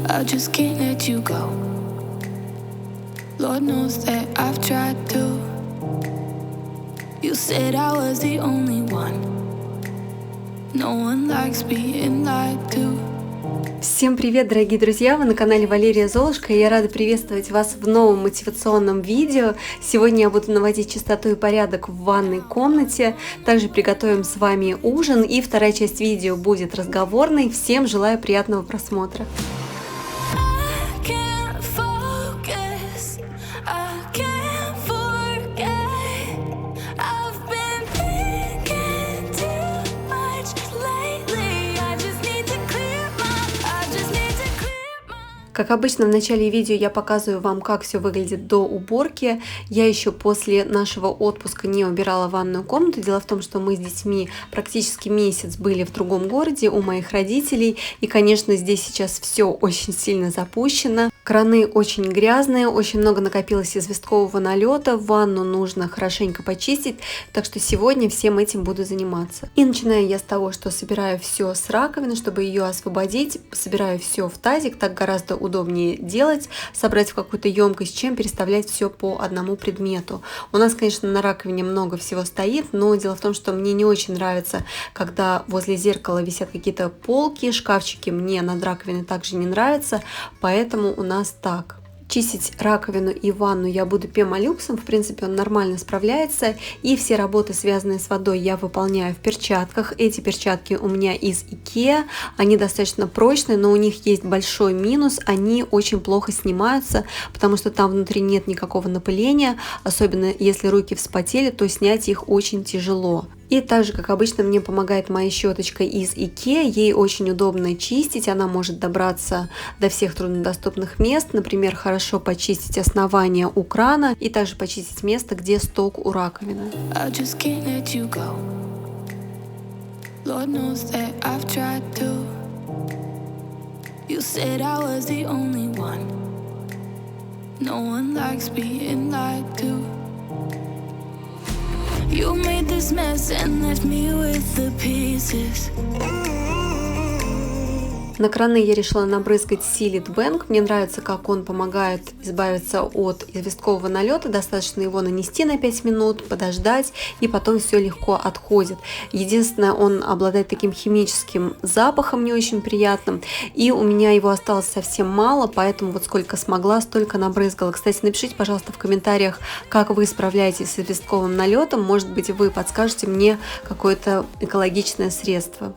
I just can't let you go. Lord knows that I've tried to. You said I was the only one. No one likes being lied to. Всем привет, дорогие друзья! Вы на канале Валерия Золушка, и я рада приветствовать вас в новом мотивационном видео. Сегодня я буду наводить чистоту и порядок в ванной комнате. Также приготовим с вами ужин, и вторая часть видео будет разговорной. Всем желаю приятного просмотра! Как обычно, в начале видео я показываю вам, как все выглядит до уборки. Я еще после нашего отпуска не убирала ванную комнату. Дело в том, что мы с детьми практически месяц были в другом городе у моих родителей. И, конечно, здесь сейчас все очень сильно запущено. Краны очень грязные, очень много накопилось известкового налета. Ванну нужно хорошенько почистить. Так что сегодня всем этим буду заниматься. И начинаю я с того, что собираю все с раковины, чтобы ее освободить. Собираю все в тазик, так гораздо удобнее делать, собрать в какую-то емкость, чем переставлять все по одному предмету. У нас, конечно, на раковине много всего стоит, но дело в том, что мне не очень нравится, когда возле зеркала висят какие-то полки, шкафчики. Мне над раковиной также не нравится, поэтому у нас так. Чистить раковину и ванну я буду пемолюксом, в принципе он нормально справляется, и все работы, связанные с водой, я выполняю в перчатках. Эти перчатки у меня из IKEA, они достаточно прочные, но у них есть большой минус, они очень плохо снимаются, потому что там внутри нет никакого напыления, особенно если руки вспотели, то снять их очень тяжело. И также, как обычно, мне помогает моя щеточка из IKEA, ей очень удобно чистить, она может добраться до всех труднодоступных мест, например, хорошо почистить основание у крана и также почистить место, где сток у раковины. You made this mess and left me with the pieces. На краны я решила набрызгать Sealit Bang. Мне нравится, как он помогает избавиться от известкового налета. Достаточно его нанести на 5 минут, подождать, и потом все легко отходит. Единственное, он обладает таким химическим запахом не очень приятным, и у меня его осталось совсем мало, поэтому вот сколько смогла, столько набрызгала. Кстати, напишите, пожалуйста, в комментариях, как вы справляетесь с известковым налетом. Может быть, вы подскажете мне какое-то экологичное средство.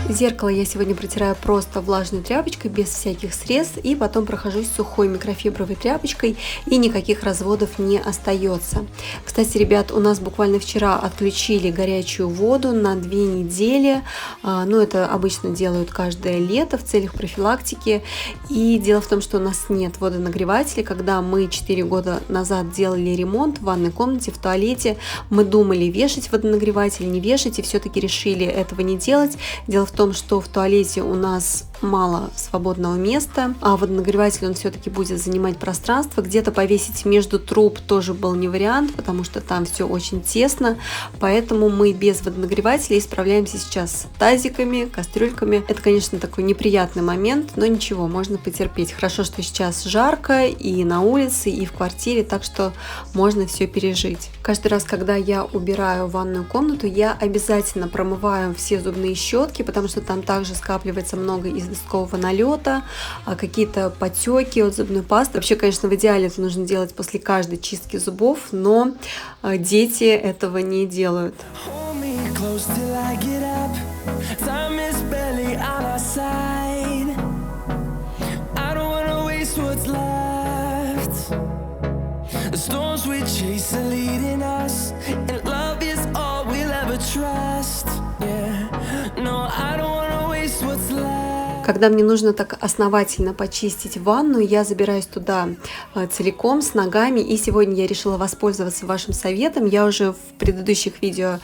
Зеркало я сегодня протираю просто влажной тряпочкой, без всяких средств, и потом прохожусь сухой микрофибровой тряпочкой, и никаких разводов не остается. Кстати, ребят, у нас буквально вчера отключили горячую воду на 2 недели. Ну, это обычно делают каждое лето в целях профилактики. И дело в том, что у нас нет водонагревателя. Когда мы 4 года назад делали ремонт в ванной комнате, в туалете, мы думали, вешать водонагреватель, не вешать, и все-таки решили этого не делать. Дело в том, что в туалете у нас мало свободного места, а водонагреватель он все-таки будет занимать пространство. Где-то повесить между труб тоже был не вариант, потому что там все очень тесно, поэтому мы без водонагревателя справляемся сейчас с тазиками, кастрюльками. Это, конечно, такой неприятный момент, но ничего, можно потерпеть. Хорошо, что сейчас жарко и на улице, и в квартире, так что можно все пережить. Каждый раз, когда я убираю ванную комнату, я обязательно промываю все зубные щетки, потому что что там также скапливается много известкового налета, какие-то потеки от зубной пасты. Вообще, конечно, в идеале это нужно делать после каждой чистки зубов, но дети этого не делают. Когда мне нужно так основательно почистить ванну, я забираюсь туда целиком, с ногами. И сегодня я решила воспользоваться вашим советом. Я уже в предыдущих видео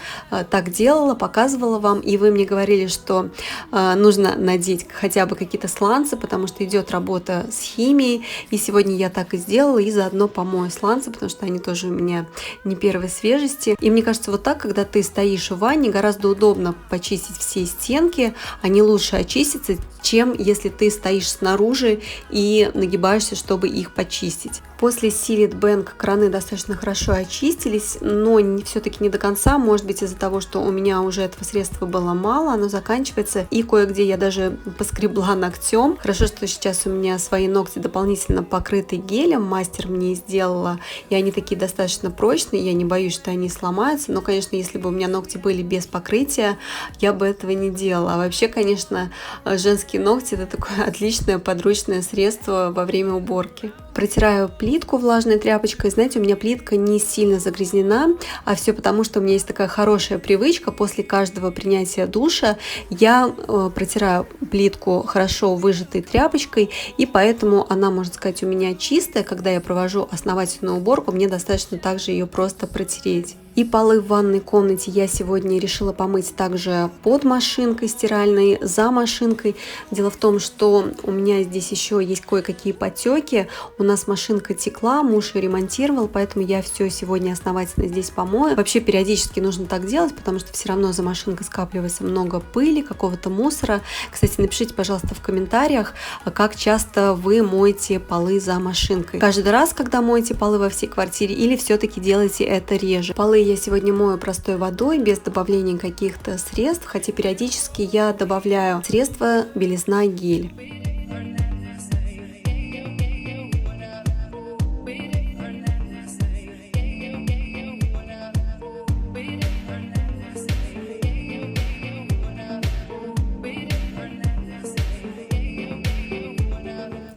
так делала, показывала вам. И вы мне говорили, что нужно надеть хотя бы какие-то сланцы, потому что идет работа с химией. И сегодня я так и сделала. И заодно помою сланцы, потому что они тоже у меня не первой свежести. И мне кажется, вот так, когда ты стоишь в ванне, гораздо удобно почистить все стенки. Они лучше очистятся, чем если ты стоишь снаружи и нагибаешься, чтобы их почистить. После Sealit Bank краны достаточно хорошо очистились, но все-таки не до конца. Может быть, из-за того, что у меня уже этого средства было мало, оно заканчивается. И кое-где я даже поскребла ногтем. Хорошо, что сейчас у меня свои ногти дополнительно покрыты гелем. Мастер мне сделала. И они такие достаточно прочные. Я не боюсь, что они сломаются. Но, конечно, если бы у меня ногти были без покрытия, я бы этого не делала. А вообще, конечно, женские ногти — это такое отличное подручное средство во время уборки. Протираю плитку влажной тряпочкой. Знаете, у меня плитка не сильно загрязнена, а все потому, что у меня есть такая хорошая привычка. После каждого принятия душа я протираю плитку хорошо выжатой тряпочкой, и поэтому она, можно сказать, у меня чистая. Когда я провожу основательную уборку, мне достаточно также ее просто протереть. И полы в ванной комнате я сегодня решила помыть также под машинкой стиральной, за машинкой. Дело в том, что у меня здесь еще есть кое-какие потеки. У нас машинка текла, муж ее ремонтировал, поэтому я все сегодня основательно здесь помою. Вообще периодически нужно так делать, потому что все равно за машинкой скапливается много пыли, какого-то мусора. Кстати, напишите, пожалуйста, в комментариях, как часто вы моете полы за машинкой. Каждый раз, когда моете полы во всей квартире, или все-таки делаете это реже. Полы я сегодня мою простой водой, без добавления каких-то средств, хотя периодически я добавляю средства белизна гель.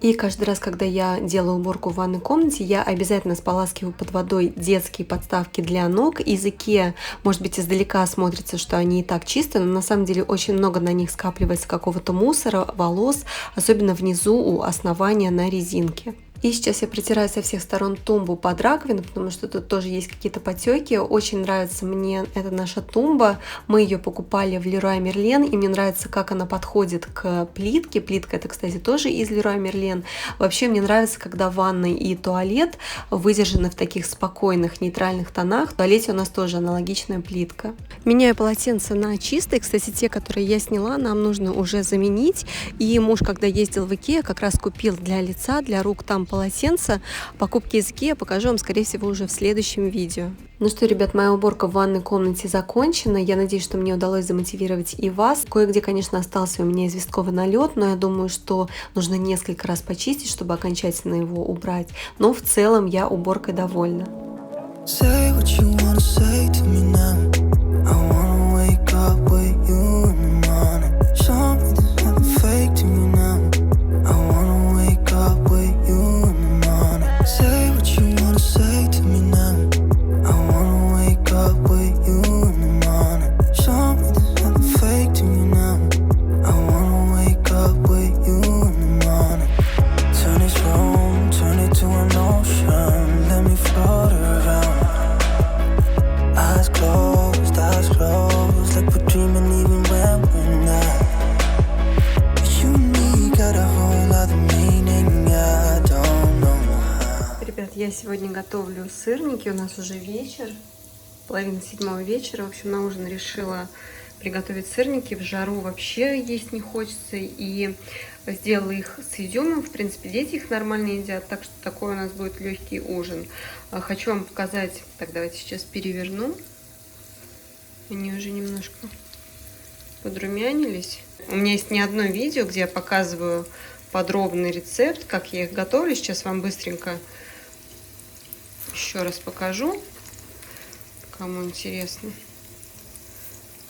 И каждый раз, когда я делаю уборку в ванной комнате, я обязательно споласкиваю под водой детские подставки для ног. Из IKEA, может быть, издалека смотрится, что они и так чистые, но на самом деле очень много на них скапливается какого-то мусора, волос, особенно внизу у основания на резинке. И сейчас я протираю со всех сторон тумбу под раковину, потому что тут тоже есть какие-то потеки. Очень нравится мне эта наша тумба. Мы ее покупали в Leroy Merlin, и мне нравится, как она подходит к плитке. Плитка — это, кстати, тоже из Leroy Merlin. Вообще мне нравится, когда ванная и туалет выдержаны в таких спокойных, нейтральных тонах. В туалете у нас тоже аналогичная плитка. Меняю полотенца на чистые. Кстати, те, которые я сняла, нам нужно уже заменить. И муж, когда ездил в IKEA, как раз купил для лица, для рук там полотенца. Покупки из IKEA покажу вам, скорее всего, уже в следующем видео. Ну что, ребят, моя уборка в ванной комнате закончена. Я надеюсь, что мне удалось замотивировать и вас. Кое-где, конечно, остался у меня известковый налет, но я думаю, что нужно несколько раз почистить, чтобы окончательно его убрать. Но в целом я уборкой довольна. Я сегодня готовлю сырники, у нас уже вечер, 6:30 вечера. В общем, на ужин решила приготовить сырники. В жару вообще есть не хочется, и сделала их с изюмом. В принципе, дети их нормально едят, так что такой у нас будет легкий ужин. Хочу вам показать, так давайте сейчас переверну. Они уже немножко подрумянились. У меня есть не одно видео, где я показываю подробный рецепт, как я их готовлю. Сейчас вам быстренько еще раз покажу, кому интересно.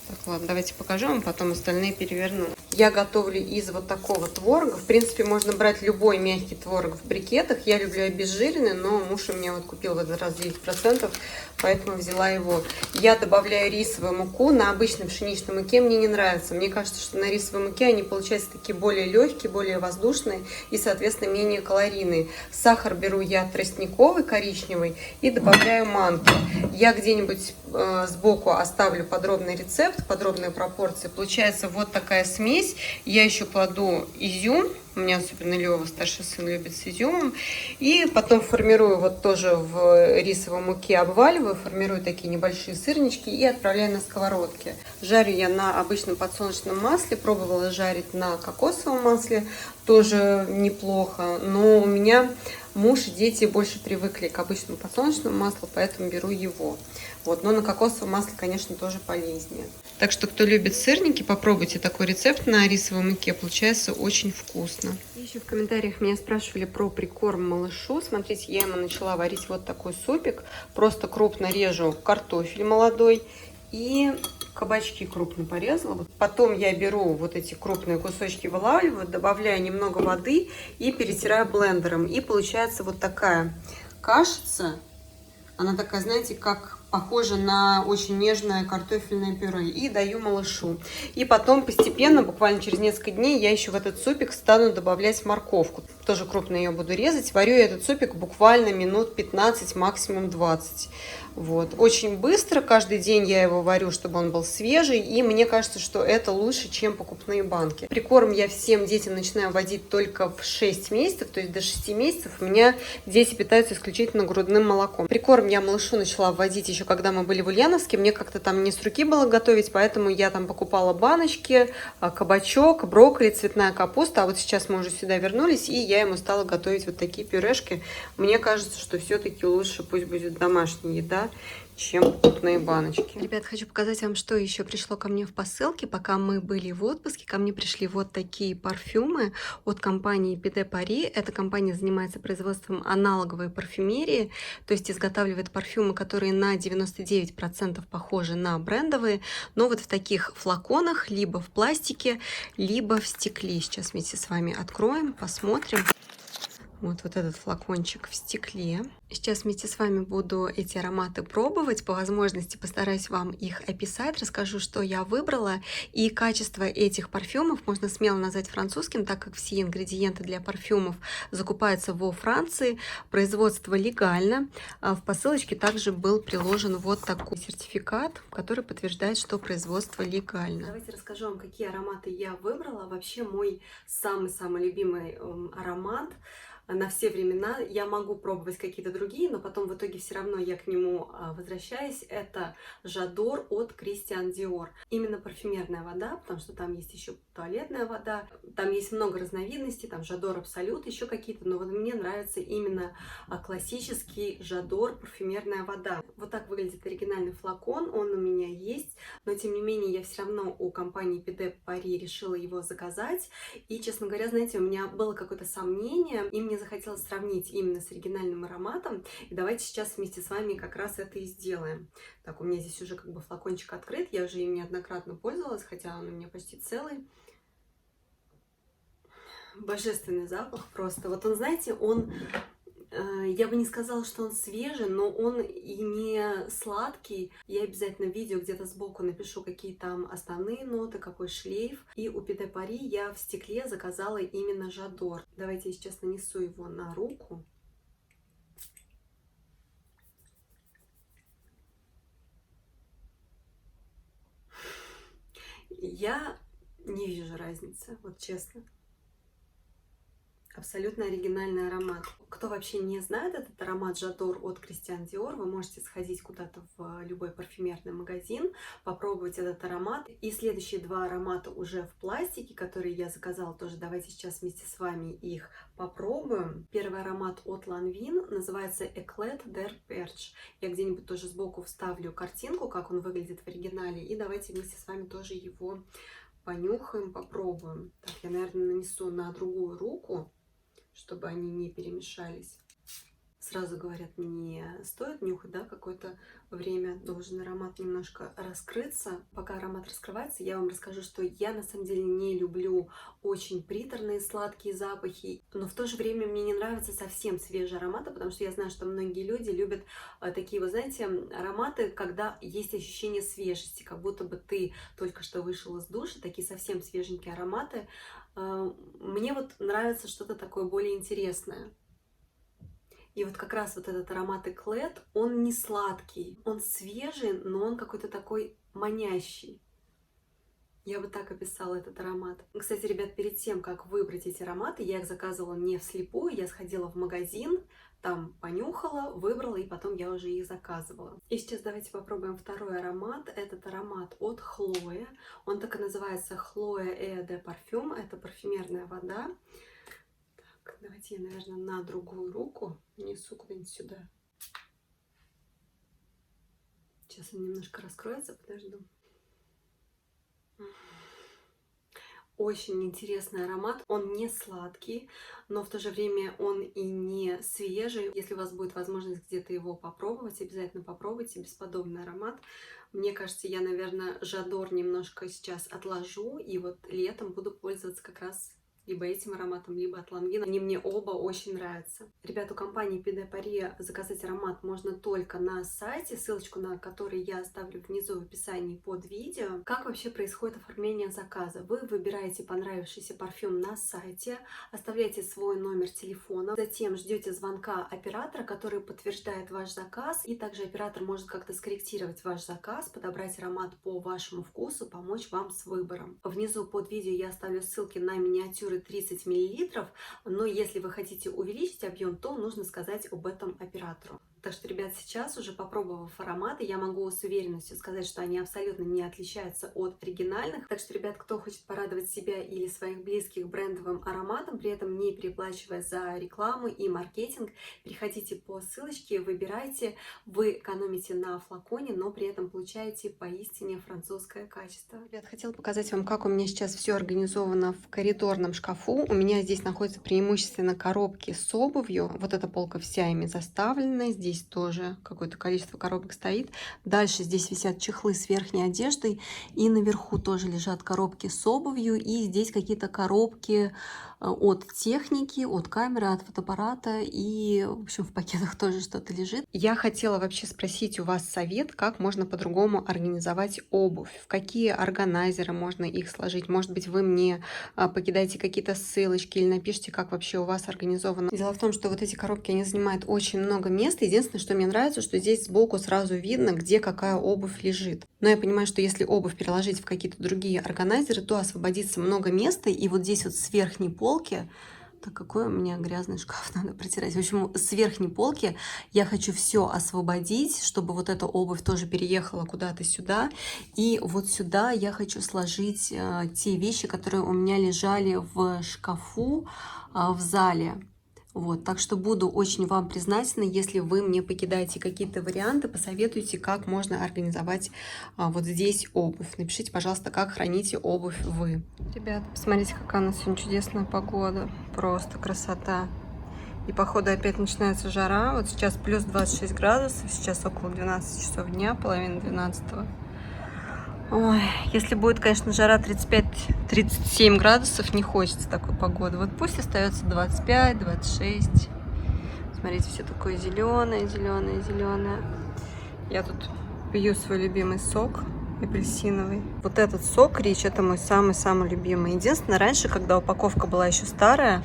Так, ладно, давайте покажу вам, потом остальные переверну. Я готовлю из вот такого творога. В принципе, можно брать любой мягкий творог в брикетах. Я люблю обезжиренный, но муж у меня вот купил в этот раз 9%, поэтому взяла его. Я добавляю рисовую муку. На обычной пшеничной муке мне не нравится. Мне кажется, что на рисовой муке они получаются такие более легкие, более воздушные и, соответственно, менее калорийные. Сахар беру я тростниковый, коричневый, и добавляю манки. Я где-нибудь сбоку оставлю подробный рецепт, подробные пропорции. Получается вот такая смесь. Я еще кладу изюм. У меня особенно Лёва, старший сын, любит с изюмом. И потом формирую вот тоже в рисовой муке, обваливаю, формирую такие небольшие сырнички и отправляю на сковородке. Жарю я на обычном подсолнечном масле. Пробовала жарить на кокосовом масле. Тоже неплохо. Но у меня муж и дети больше привыкли к обычному подсолнечному маслу, поэтому беру его. Вот. Но на кокосовом масле, конечно, тоже полезнее. Так что, кто любит сырники, попробуйте такой рецепт на рисовой муке. Получается очень вкусно. И еще в комментариях меня спрашивали про прикорм малышу. Смотрите, я ему начала варить вот такой супик. Просто крупно режу картофель молодой и кабачки крупно порезала. Потом я беру вот эти крупные кусочки, вылавливаю, добавляю немного воды и перетираю блендером. И получается вот такая кашица. Она такая, знаете, как похожа на очень нежное картофельное пюре. И даю малышу. И потом постепенно, буквально через несколько дней, я еще в этот супик стану добавлять морковку. Тоже крупно ее буду резать. Варю я этот супик буквально минут 15, максимум 20. Вот. Очень быстро, каждый день я его варю, чтобы он был свежий, и мне кажется, что это лучше, чем покупные банки. Прикорм я всем детям начинаю вводить только в 6 месяцев, то есть до 6 месяцев у меня дети питаются исключительно грудным молоком. Прикорм я малышу начала вводить еще когда мы были в Ульяновске, мне как-то там не с руки было готовить, поэтому я там покупала баночки, кабачок, брокколи, цветная капуста, а вот сейчас мы уже сюда вернулись, и я ему стала готовить вот такие пюрешки. Мне кажется, что все-таки лучше пусть будет домашняя еда, чем крупные баночки. Ребят, хочу показать вам, что еще пришло ко мне в посылке. Пока мы были в отпуске, ко мне пришли вот такие парфюмы от компании Pide Paris. Эта компания занимается производством аналоговой парфюмерии, то есть изготавливает парфюмы, которые на 99% похожи на брендовые, но вот в таких флаконах, либо в пластике, либо в стекле. Сейчас вместе с вами откроем, посмотрим. Вот этот флакончик в стекле. Сейчас вместе с вами буду эти ароматы пробовать. По возможности постараюсь вам их описать. Расскажу, что я выбрала. И качество этих парфюмов можно смело назвать французским, так как все ингредиенты для парфюмов закупаются во Франции. Производство легально. В посылочке также был приложен вот такой сертификат, который подтверждает, что производство легально. Давайте расскажу вам, какие ароматы я выбрала. Вообще мой самый-самый любимый аромат на все времена. Я могу пробовать какие-то другие, но потом в итоге все равно я к нему возвращаюсь. Это J'adore от Christian Dior. Именно парфюмерная вода, потому что там есть еще туалетная вода. Там есть много разновидностей, там J'adore Absolute, еще какие-то, но вот мне нравится именно классический J'adore парфюмерная вода. Вот так выглядит оригинальный флакон, он у меня есть, но тем не менее я все равно у компании Pide Paris решила его заказать. И, честно говоря, знаете, у меня было какое-то сомнение, и мне захотелось сравнить именно с оригинальным ароматом. И давайте сейчас вместе с вами как раз это и сделаем. Так, у меня здесь уже как бы флакончик открыт, я уже им неоднократно пользовалась, хотя он у меня почти целый. Божественный запах просто. Вот он, знаете, он... Я бы не сказала, что он свежий, но он и не сладкий. Я обязательно в видео где-то сбоку напишу, какие там основные ноты, какой шлейф. И у Pide Paris я в стекле заказала именно J'adore. Давайте я сейчас нанесу его на руку. Я не вижу разницы, вот честно. Абсолютно оригинальный аромат. Кто вообще не знает этот аромат J'adore от Christian Dior, вы можете сходить куда-то в любой парфюмерный магазин, попробовать этот аромат. И следующие два аромата уже в пластике, которые я заказала тоже. Давайте сейчас вместе с вами их попробуем. Первый аромат от Lanvin называется Eclat de Perche. Я где-нибудь тоже сбоку вставлю картинку, как он выглядит в оригинале. И давайте вместе с вами тоже его понюхаем, попробуем. Так, я, наверное, нанесу на другую руку, чтобы они не перемешались. Сразу говорят, не стоит нюхать, да, какое-то время должен аромат немножко раскрыться. Пока аромат раскрывается, я вам расскажу, что я на самом деле не люблю очень приторные сладкие запахи, но в то же время мне не нравятся совсем свежие ароматы, потому что я знаю, что многие люди любят такие, вы знаете, ароматы, когда есть ощущение свежести, как будто бы ты только что вышел из душа, такие совсем свеженькие ароматы. Мне вот нравится что-то такое более интересное. И вот как раз вот этот аромат Эклет, он не сладкий, он свежий, но он какой-то такой манящий. Я бы так описала этот аромат. Кстати, ребят, перед тем, как выбрать эти ароматы, я их заказывала не вслепую, я сходила в магазин, там понюхала, выбрала, и потом я уже их заказывала. И сейчас давайте попробуем второй аромат. Этот аромат от Хлоя. Он так и называется Хлоя Eau de Parfum. Это парфюмерная вода. Давайте я, наверное, на другую руку несу куда-нибудь сюда. Сейчас он немножко раскроется, подожду. Очень интересный аромат. Он не сладкий, но в то же время он и не свежий. Если у вас будет возможность где-то его попробовать, обязательно попробуйте. Бесподобный аромат. Мне кажется, я, наверное, Жадор немножко сейчас отложу, и вот летом буду пользоваться как раз либо этим ароматом, либо от Лангина. Они мне оба очень нравятся. Ребят, у компании P de Paris заказать аромат можно только на сайте, ссылочку на который я оставлю внизу в описании под видео. Как вообще происходит оформление заказа? Вы выбираете понравившийся парфюм на сайте, оставляете свой номер телефона, затем ждете звонка оператора, который подтверждает ваш заказ, и также оператор может как-то скорректировать ваш заказ, подобрать аромат по вашему вкусу, помочь вам с выбором. Внизу под видео я оставлю ссылки на миниатюры 30 мл, но если вы хотите увеличить объем, то нужно сказать об этом оператору. Так что, ребят, сейчас уже попробовав ароматы, я могу с уверенностью сказать, что они абсолютно не отличаются от оригинальных. Так что, ребят, кто хочет порадовать себя или своих близких брендовым ароматом, при этом не переплачивая за рекламу и маркетинг, переходите по ссылочке, выбирайте, вы экономите на флаконе, но при этом получаете поистине французское качество. Ребят, хотела показать вам, как у меня сейчас все организовано в коридорном шкафу. У меня здесь находятся преимущественно коробки с обувью. Вот эта полка вся ими заставлена. Здесь тоже какое-то количество коробок стоит. Дальше здесь висят чехлы с верхней одеждой. И наверху тоже лежат коробки с обувью. И здесь какие-то коробки от техники, от камеры, от фотоаппарата. И, в общем, в пакетах тоже что-то лежит. Я хотела вообще спросить у вас совет, как можно по-другому организовать обувь. В какие органайзеры можно их сложить. Может быть, вы мне покидаете какие-то ссылочки или напишите, как вообще у вас организовано. Дело в том, что вот эти коробки, они занимают очень много места. Единственное, что мне нравится, что здесь сбоку сразу видно, где какая обувь лежит. Но я понимаю, что если обувь переложить в какие-то другие органайзеры, то освободится много места. И вот здесь вот с верхней полки, так, какой у меня грязный шкаф, надо протирать. В общем, с верхней полки я хочу все освободить, чтобы вот эта обувь тоже переехала куда-то сюда. И вот сюда я хочу сложить те вещи, которые у меня лежали в шкафу в зале. Вот, так что буду очень вам признательна, если вы мне покидаете какие-то варианты, посоветуйте, как можно организовать вот здесь обувь. Напишите, пожалуйста, как храните обувь вы. Ребята, посмотрите, какая у нас сегодня чудесная погода. Просто красота. И походу опять начинается жара. Вот сейчас плюс 26 градусов, сейчас около 12 часов дня, половина 12. Ой, если будет, конечно, жара 35-37 градусов, не хочется такой погоды. Вот пусть остается 25-26. Смотрите, все такое зеленое, зеленое, зеленое. Я тут пью свой любимый сок апельсиновый. Вот этот сок Рич, это мой самый-самый любимый. Единственное, раньше, когда упаковка была еще старая,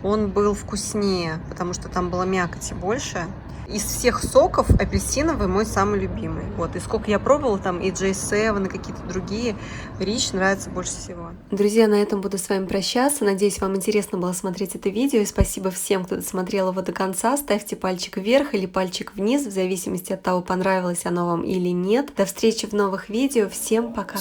он был вкуснее, потому что там было мякоти больше. Из всех соков апельсиновый мой самый любимый. Вот. И сколько я пробовала, там и J7, и какие-то другие, Рич нравится больше всего. Друзья, на этом буду с вами прощаться. Надеюсь, вам интересно было смотреть это видео. И спасибо всем, кто досмотрел его до конца. Ставьте пальчик вверх или пальчик вниз, в зависимости от того, понравилось оно вам или нет. До встречи в новых видео. Всем пока!